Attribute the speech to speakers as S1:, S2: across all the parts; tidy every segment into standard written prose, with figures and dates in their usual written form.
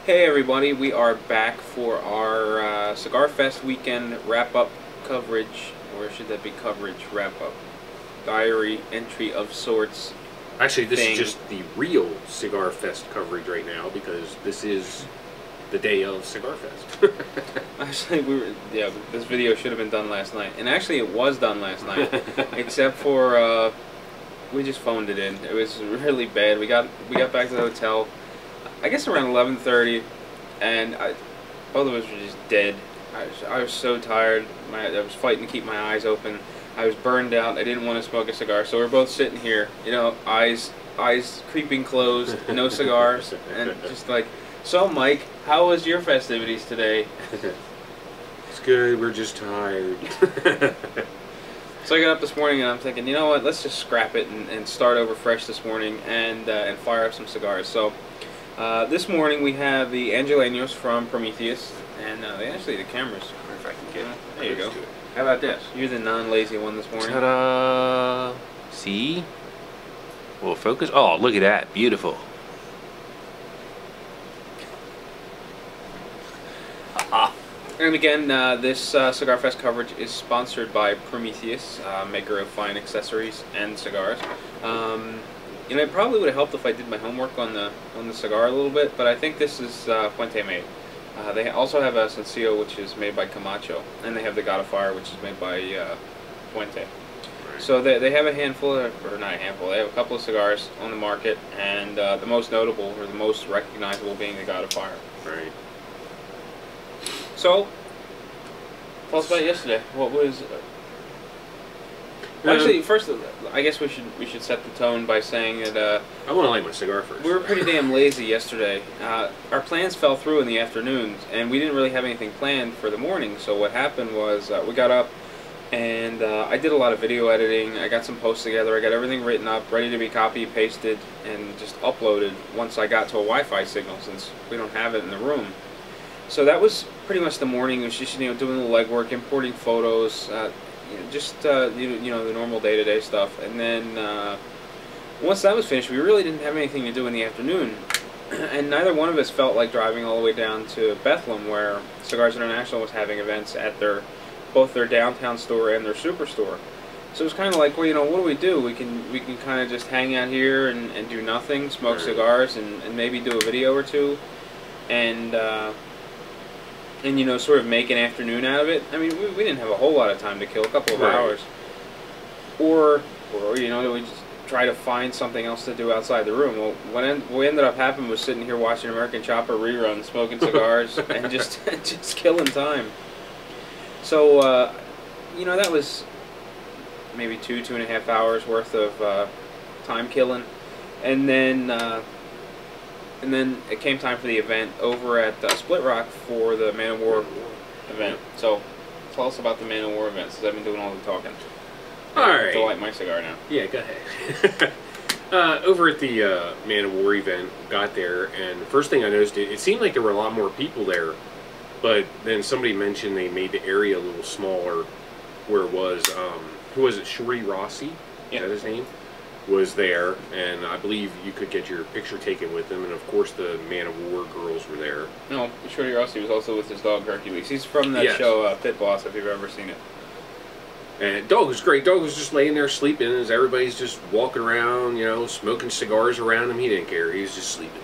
S1: Hey everybody, we are back for our Cigarfest weekend wrap-up coverage, or should that be coverage, wrap-up, diary entry of sorts.
S2: Actually, this is just the real Cigarfest coverage right now because this is the day of Cigarfest.
S1: Actually, this video should have been done last night, and actually it was done last night, except for we just phoned it in. It was really bad. We got back to the hotel, I guess around 11:30, and both of us were just dead. I was so tired. I was fighting to keep my eyes open. I was burned out. I didn't want to smoke a cigar, so we're both sitting here, you know, eyes creeping closed, no cigars, and just like, so Mike, how was your festivities today?
S2: It's good. We're just tired.
S1: So I got up this morning and I'm thinking, you know what, let's just scrap it and start over fresh this morning and fire up some cigars. So this morning we have the Angelenos from Prometheus, and actually the cameras, if I can get it. There you go. How about this? You're the non-lazy one this morning.
S3: Ta-da! See? We'll focus. Oh, look at that. Beautiful.
S1: And again, this Cigarfest coverage is sponsored by Prometheus, maker of fine accessories and cigars. You know, it probably would have helped if I did my homework on the cigar a little bit, but I think this is Fuente made. They also have a Sencillo, which is made by Camacho, and they have the God of Fire, which is made by Fuente. Right. So they have a handful, or not a handful, they have a couple of cigars on the market, and the most notable, or the most recognizable, being the God of Fire.
S2: Right.
S1: So, tell us about yesterday. What was... Actually, first, I guess we should set the tone by saying that
S2: I want to light my cigar first.
S1: We were pretty damn lazy yesterday. Our plans fell through in the afternoons, and we didn't really have anything planned for the morning. So what happened was we got up, and I did a lot of video editing. I got some posts together. I got everything written up, ready to be copied, pasted, and just uploaded once I got to a Wi-Fi signal, since we don't have it in the room. So that was pretty much the morning. It was just, you know, doing the legwork, importing photos, just you know, the normal day-to-day stuff. And then once that was finished, we really didn't have anything to do in the afternoon, and neither one of us felt like driving all the way down to Bethlehem, where Cigars International was having events at both their downtown store and their superstore. So it was kind of like, well, you know, what do? We can kind of just hang out here and do nothing, smoke cigars, and maybe do a video or two, and you know, sort of make an afternoon out of it. I mean, we didn't have a whole lot of time to kill, a couple of hours. Or you know, we just try to find something else to do outside the room. Well, what ended up happening was sitting here watching American Chopper reruns, smoking cigars, and just killing time. So, you know, that was maybe 2.5 hours worth of time killing. And then it came time for the event over at Split Rock for the Man of War event. So, tell us about the Man of War event, since I've been doing all the talking.
S2: Alright.
S1: To light my cigar now.
S2: Yeah, go ahead. Over at the Man of War event, got there, and the first thing I noticed, it seemed like there were a lot more people there, but then somebody mentioned they made the area a little smaller where it was, who was it, Shorty Rossi?
S1: Yeah.
S2: Is that his name? Was there, and I believe you could get your picture taken with him, and of course the Man of War girls were there.
S1: No, Shorty Rossi was also with his dog Hercules. He's from that show Pit Boss, if you've ever seen it.
S2: And dog was great. Dog was just laying there sleeping as everybody's just walking around, you know, smoking cigars around him. He didn't care. He was just sleeping.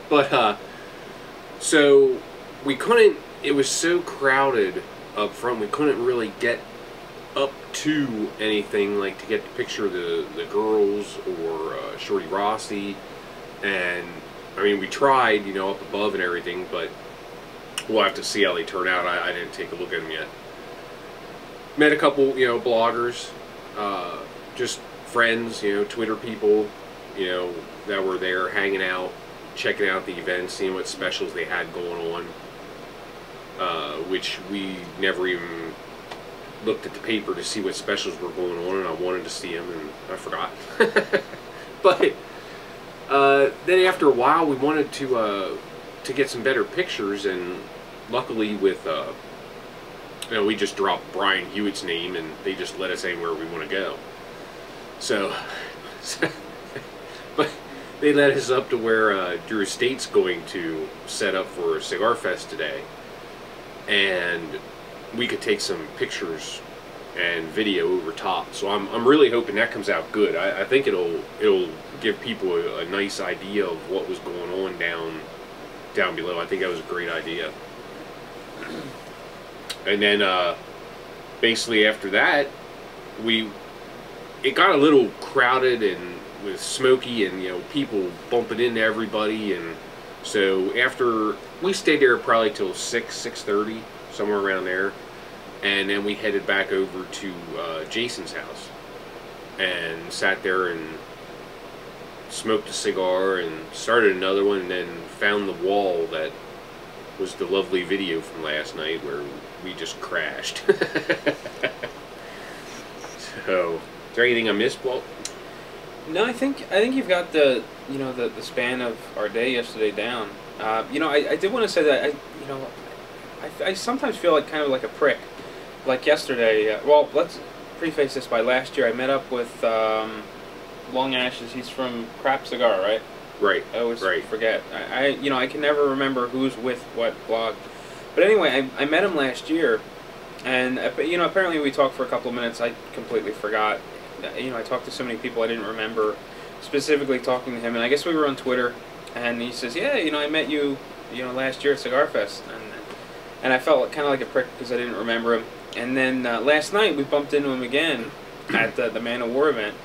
S2: But, so we couldn't, it was so crowded up front, we couldn't really get up to anything, like to get the picture of the girls or Shorty Rossi. And, I mean, we tried, you know, up above and everything, but we'll have to see how they turn out. I didn't take a look at them yet. Met a couple, you know, bloggers, just friends, you know, Twitter people, you know, that were there hanging out, checking out the event, seeing what specials they had going on, which we never even looked at the paper to see what specials were going on, and I wanted to see them, and I forgot. But then after a while, we wanted to get some better pictures, and luckily with you know, we just dropped Brian Hewitt's name, and they just let us anywhere we want to go. So, but they led us up to where Drew Estate's going to set up for Cigarfest today, and we could take some pictures and video over top. So I'm really hoping that comes out good. I think it'll give people a nice idea of what was going on down below. I think that was a great idea. And then basically after that, it got a little crowded and with smoky, and people bumping into everybody, and so after we stayed there probably till 6:30, somewhere around there, and then we headed back over to Jason's house and sat there and smoked a cigar and started another one, and then found the wall that was the lovely video from last night where we just crashed. So, is there anything I missed, Walt?
S1: No, I think you've got the the span of our day yesterday down. I did want to say that I sometimes feel like kind of like a prick. Like yesterday, well, let's preface this by last year I met up with Long Ashes. He's from Crap Cigar, right?
S2: Right.
S1: I always forget. I can never remember who's with what blog. But anyway, I met him last year, and apparently we talked for a couple of minutes. I completely forgot. I talked to so many people I didn't remember specifically talking to him, and I guess we were on Twitter, and he says, yeah, I met you, last year at Cigarfest, and I felt kind of like a prick because I didn't remember him. And then last night we bumped into him again at the Man of War event,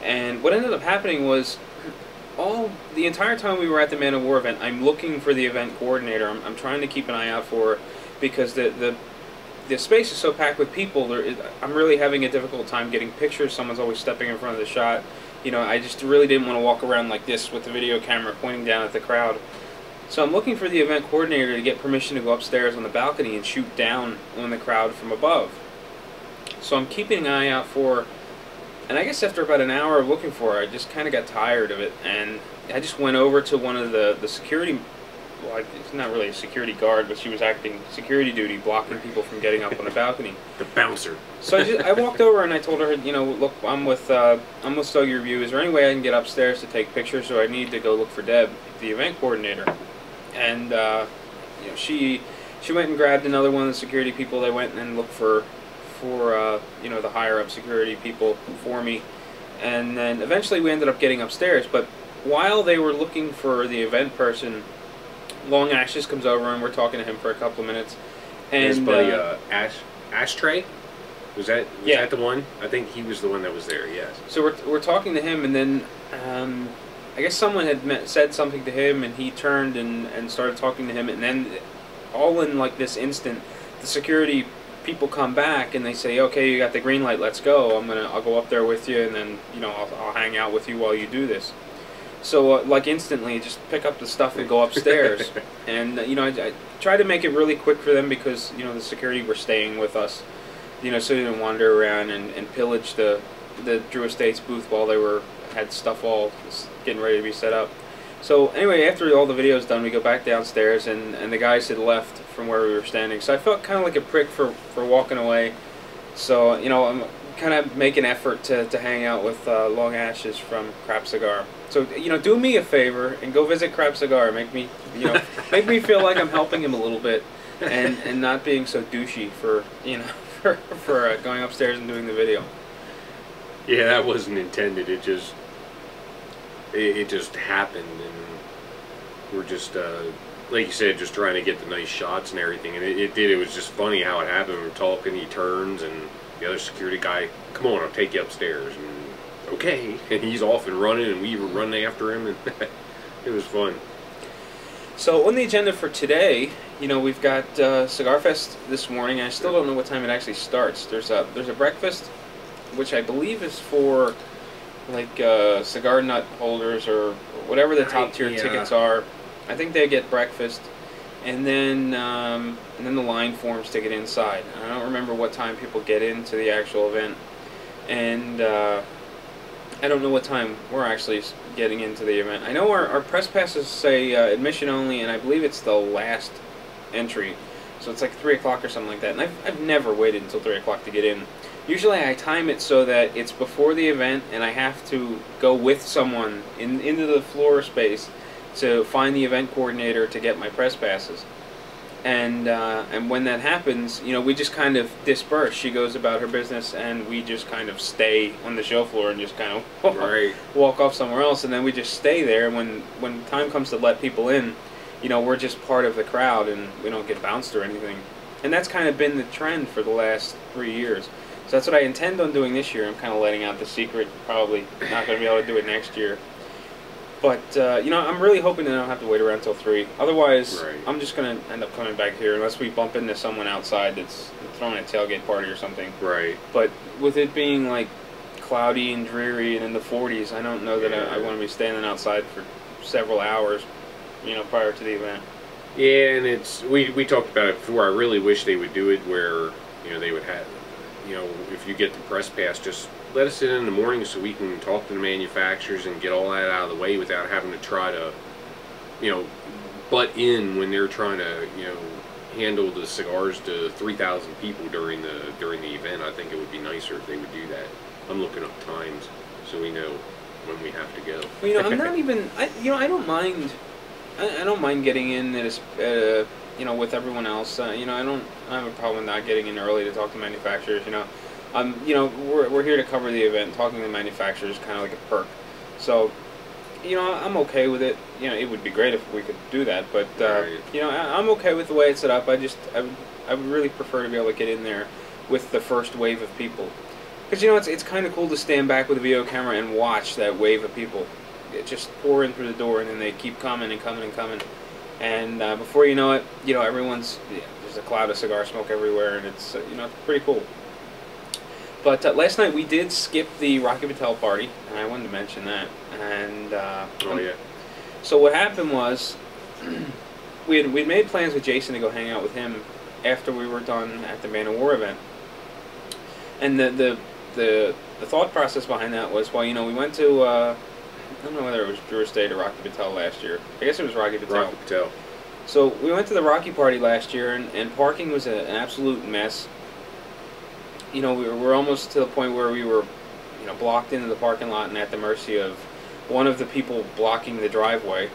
S1: and what ended up happening was the entire time we were at the Man of War event, I'm looking for the event coordinator. I'm trying to keep an eye out for her because the space is so packed with people. I'm really having a difficult time getting pictures. Someone's always stepping in front of the shot. I just really didn't want to walk around like this with the video camera pointing down at the crowd. So I'm looking for the event coordinator to get permission to go upstairs on the balcony and shoot down on the crowd from above. So I'm keeping an eye out for her, and I guess after about an hour of looking for her, I just kind of got tired of it, and I just went over to one of the security, well, it's not really a security guard, but she was acting security duty, blocking people from getting up on the balcony.
S2: The bouncer.
S1: So I walked over and I told her, look, I'm with Stogie Review. Is there any way I can get upstairs to take pictures? So I need to go look for Deb, the event coordinator. And she went and grabbed another one of the security people. They went and looked for the higher up security people for me, and then eventually we ended up getting upstairs. But while they were looking for the event person, Long Ashes comes over and we're talking to him for a couple of minutes. And
S2: his buddy Ashtray, was that the one? I think he was the one that was there. Yes.
S1: So we're talking to him, and then I guess someone had said something to him, and he turned and started talking to him, and then all in like this instant, the security people come back and they say, okay, you got the green light, let's go. I'll go up there with you, and then I'll hang out with you while you do this. So like instantly, just pick up the stuff and go upstairs. And I tried to make it really quick for them because the security were staying with us, so they didn't wander around and pillage the Drew Estates booth while they had stuff all getting ready to be set up. So anyway, after all the video's done, we go back downstairs, and the guys had left from where we were standing. So I felt kind of like a prick for walking away. So I'm kind of make an effort to hang out with Long Ashes from Crap Cigar. So do me a favor and go visit Crap Cigar. Make me make me feel like I'm helping him a little bit, and not being so douchey for for going upstairs and doing the video.
S2: Yeah, that wasn't intended. It just happened, and we're just like you said, just trying to get the nice shots and everything. And it did. It was just funny how it happened. We were talking. He turns, and the other security guy, come on, I'll take you upstairs. And okay, and he's off and running, and we were running after him, and it was fun.
S1: So on the agenda for today, we've got Cigarfest this morning. I still don't know what time it actually starts. There's a breakfast, which I believe is for like cigar nut holders or whatever the top tier tickets are. I think they get breakfast, and then the line forms to get inside. I don't remember what time people get into the actual event, and I don't know what time we're actually getting into the event. I know our press passes say admission only, and I believe it's the last entry, so it's like 3 o'clock or something like that. And I've never waited until 3 o'clock to get in. Usually I time it so that it's before the event and I have to go with someone into the floor space to find the event coordinator to get my press passes. And when that happens, you know, we just kind of disperse. She goes about her business, and we just kind of stay on the show floor and just kind of walk off somewhere else. And then we just stay there. And when time comes to let people in, you know, we're just part of the crowd, and we don't get bounced or anything. And that's kind of been the trend for the last 3 years. So that's what I intend on doing this year. I'm kind of letting out the secret. Probably not going to be able to do it next year. But, you know, I'm really hoping that I don't have to wait around until 3. Otherwise, I'm just going to end up coming back here unless we bump into someone outside that's throwing a tailgate party or something.
S2: Right.
S1: But with it being, like, cloudy and dreary and in the 40s, I don't know that I want to be standing outside for several hours, you know, prior to the event.
S2: Yeah, and it's we talked about it before. I really wish they would do it where, you know, they would have, you know, if you get the press pass, just let us in the morning so we can talk to the manufacturers and get all that out of the way without having to try to, you know, butt in when they're trying to, you know, handle the cigars to 3,000 people during the event. I think it would be nicer if they would do that. I'm looking up times so we know when we have to go.
S1: Well, you know, I'm not even. You know, I don't mind. I don't mind getting in you know, with everyone else. You know, I don't have a problem with not getting in early to talk to manufacturers. You know. You know, we're here to cover the event. Talking to the manufacturers is kind of like a perk. So, you know, I'm okay with it. You know, it would be great if we could do that, but you know, I'm okay with the way it's set up. I would really prefer to be able to get in there with the first wave of people, because you know, it's kind of cool to stand back with a video camera and watch that wave of people. It just pour in through the door, and then they keep coming and coming and coming, and before you know it, you know, there's a cloud of cigar smoke everywhere, and it's you know, pretty cool. But last night we did skip the Rocky Patel party, and I wanted to mention that. And
S2: oh yeah.
S1: So what happened was, we'd made plans with Jason to go hang out with him after we were done at the Man of War event. And the thought process behind that was, well, you know, we went to I don't know whether it was Drew Estate or Rocky Patel last ye're. I guess it was Rocky Patel.
S2: Rocky Patel.
S1: So we went to the Rocky party last year, and parking was an absolute mess. You know, we were almost to the point where we were, you know, blocked into the parking lot and at the mercy of one of the people blocking the driveway.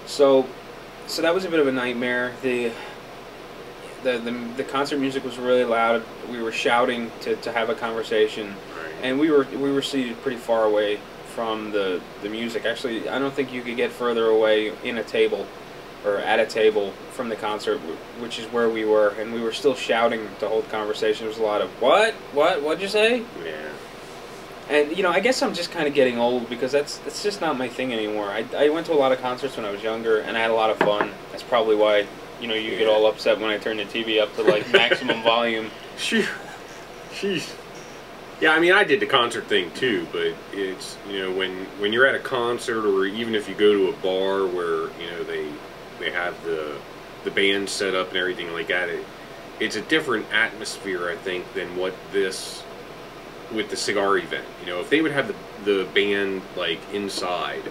S1: So that was a bit of a nightmare. The concert music was really loud. We were shouting to have a conversation, and we were seated pretty far away from the music. Actually, I don't think you could get further away in a table or at a table from the concert, which is where we were, and we were still shouting to hold conversation. There was a lot of, what'd you say?
S2: Yeah.
S1: And, you know, I guess I'm just kind of getting old, because that's just not my thing anymore. I went to a lot of concerts when I was younger, and I had a lot of fun. That's probably why, you know, you get all upset when I turn the TV up to, like, maximum volume.
S2: Jeez. Yeah, I mean, I did the concert thing too, but it's, you know, when you're at a concert, or even if you go to a bar where, you know, they have the band set up and everything like that, it's a different atmosphere, I think, than what this with the cigar event. You know, if they would have the band like inside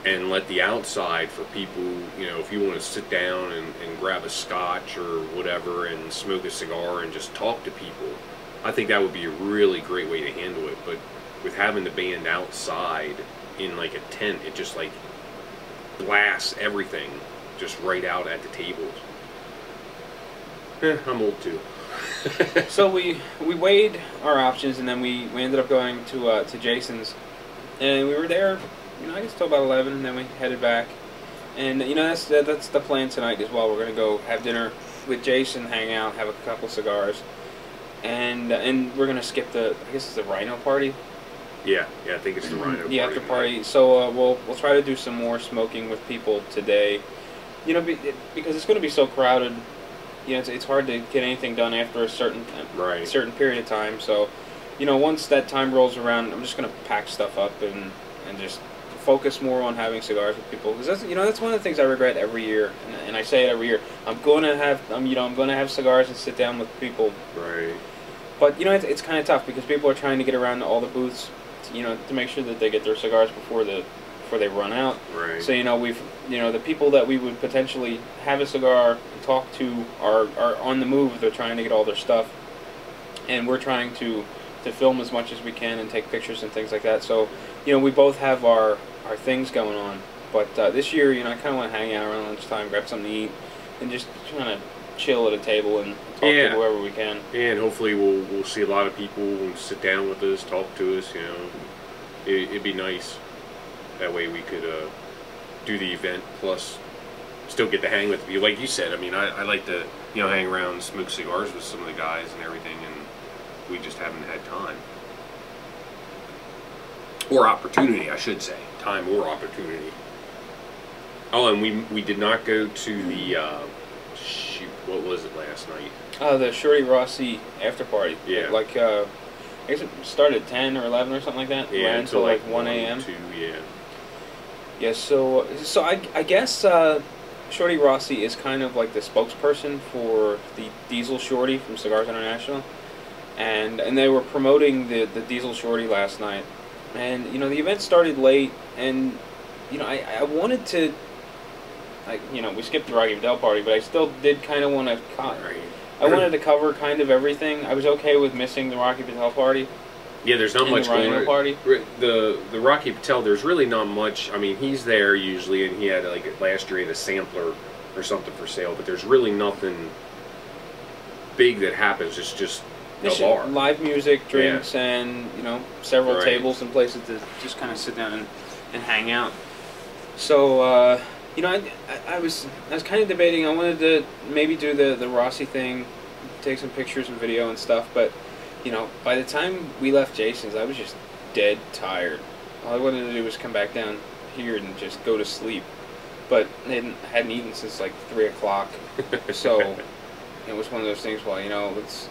S2: and let the outside for people, you know, if you want to sit down and grab a scotch or whatever and smoke a cigar and just talk to people, I think that would be a really great way to handle it. But with having the band outside in like a tent, it just like blasts everything just right out at the tables. I'm old too.
S1: So we weighed our options, and then we ended up going to Jason's, and we were there, you know, I guess till about 11, and then we headed back. And you know, that's the plan tonight as well. We're gonna go have dinner with Jason, hang out, have a couple cigars, and we're gonna skip I guess it's the Rhino party.
S2: Yeah, I think it's the Rhino party.
S1: The after party. So we'll try to do some more smoking with people today. You know, because it's going to be so crowded. You know, it's hard to get anything done after a certain period of time. So, you know, once that time rolls around, I'm just going to pack stuff up and just focus more on having cigars with people. Because that's one of the things I regret every year, and I say it every year. I'm going to have cigars and sit down with people.
S2: Right.
S1: But you know, it's kind of tough because people are trying to get around to all the booths, you know, to make sure that they get their cigars before they run out.
S2: Right.
S1: So the people that we would potentially have a cigar and talk to are on the move. They're trying to get all their stuff. and we're trying to film as much as we can and take pictures and things like that. So, you know, we both have our things going on. But this year, you know, I kind of want to hang out around lunchtime, grab something to eat, and just kind of chill at a table and talk to whoever we can.
S2: And hopefully we'll see a lot of people and sit down with us, talk to us. You know, it'd be nice. That way we could do the event plus still get to hang with you. Like you said, I mean, I like to, you know, hang around and smoke cigars with some of the guys and everything, and we just haven't had time. Or opportunity, I should say. Time or opportunity. Oh, and we did not go to the, shoot, what was it last night?
S1: The Shorty Rossi after party.
S2: Yeah.
S1: Like, I guess it started at 10 or 11 or something like that.
S2: Yeah,
S1: ran until like 1 a.m.
S2: 2, yeah.
S1: Yeah, so I guess Shorty Rossi is kind of like the spokesperson for the Diesel Shorty from Cigars International. And they were promoting the Diesel Shorty last night. And, you know, the event started late, and, you know, I wanted to, like, you know, we skipped the Rocky Vidal party, but I still did kind of want to, I wanted to cover kind of everything. I was okay with missing the Rocky Patel party.
S2: Yeah, there's not much
S1: going on. Party.
S2: The Rocky Patel, there's really not much. I mean, he's there usually, and he had, like, last year he had a sampler or something for sale, but there's really nothing big that happens. It's just a bar.
S1: Live music, drinks, and, you know, several tables and places to just kind of sit down and hang out. So, you know, I was kind of debating. I wanted to maybe do the Rossi thing, take some pictures and video and stuff, but, you know, by the time we left Jason's, I was just dead tired. All I wanted to do was come back down here and just go to sleep. But I hadn't eaten since like 3 o'clock, so it was one of those things. Well, you know, let's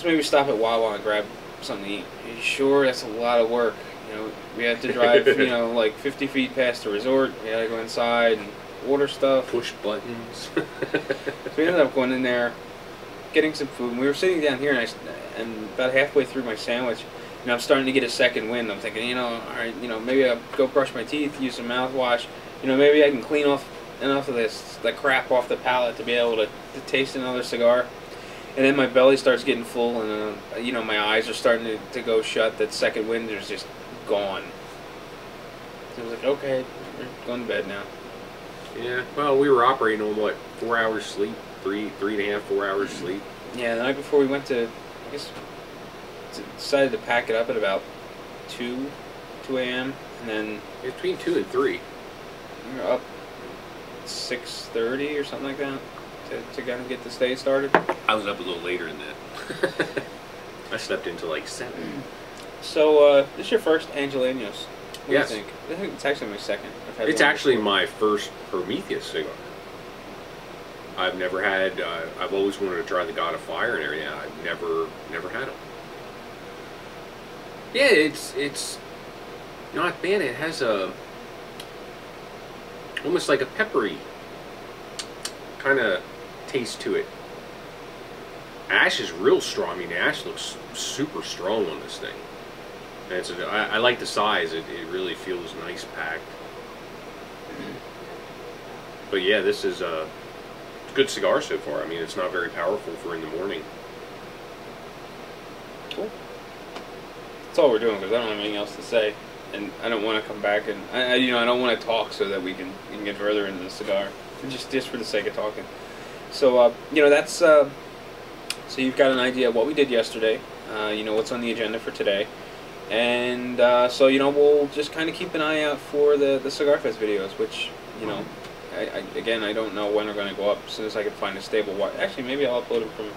S1: maybe stop at Wawa and grab something to eat. Are you sure? That's a lot of work. You know, we had to drive, you know, like 50 feet past the resort. We had to go inside and order stuff.
S2: Push buttons.
S1: So we ended up going in there, getting some food. And we were sitting down here, and about halfway through my sandwich, you know, I'm starting to get a second wind. I'm thinking, you know, all right, you know, maybe I'll go brush my teeth, use some mouthwash. You know, maybe I can clean off enough of the crap off the palate to be able to taste another cigar. And then my belly starts getting full, and you know, my eyes are starting to go shut. That second wind is just gone. So I was like, okay, we're going to bed now.
S2: Yeah, well, we were operating on what, 4 hours sleep, 3.5, 4 hours sleep.
S1: Yeah, the night before we went to, I guess, decided to pack it up at about 2 a.m. and then
S2: between 2 and 3.
S1: We were up 6:30 or something like that to kind of get the day started.
S2: I was up a little later than that. I slept until like 7.
S1: So this is your first Angelenos. What
S2: Yes.
S1: do you think? I think it's actually my second.
S2: It's actually my first Prometheus cigar. I've never had. I've always wanted to try the God of Fire and everything. I've never had them. Yeah, it's not bad. It has a almost like a peppery kind of taste to it. Ash is real strong. I mean, the ash looks super strong on this thing. And I like the size. It really feels nice packed. But yeah, this is a good cigar so far. I mean, it's not very powerful for in the morning.
S1: Cool. That's all we're doing because I don't have anything else to say, and I don't want to come back and I don't want to talk so that we can get further into the cigar, just for the sake of talking. So you know, that's so you've got an idea of what we did yesterday. You know what's on the agenda for today. And so, you know, we'll just kind of keep an eye out for the Cigarfest videos, which, you know, again, I don't know when they're going to go up. As soon as I can find a stable Wi-Fi. Actually, maybe I'll upload them from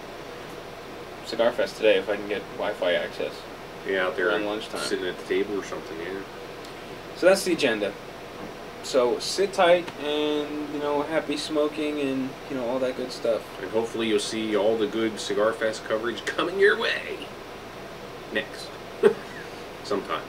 S1: Cigarfest today if I can get Wi-Fi access.
S2: Yeah, out there
S1: on lunchtime.
S2: Sitting at the table or something, yeah.
S1: So that's the agenda. So sit tight and, you know, happy smoking and, you know, all that good stuff.
S2: And hopefully you'll see all the good Cigarfest coverage coming your way next. Sometime.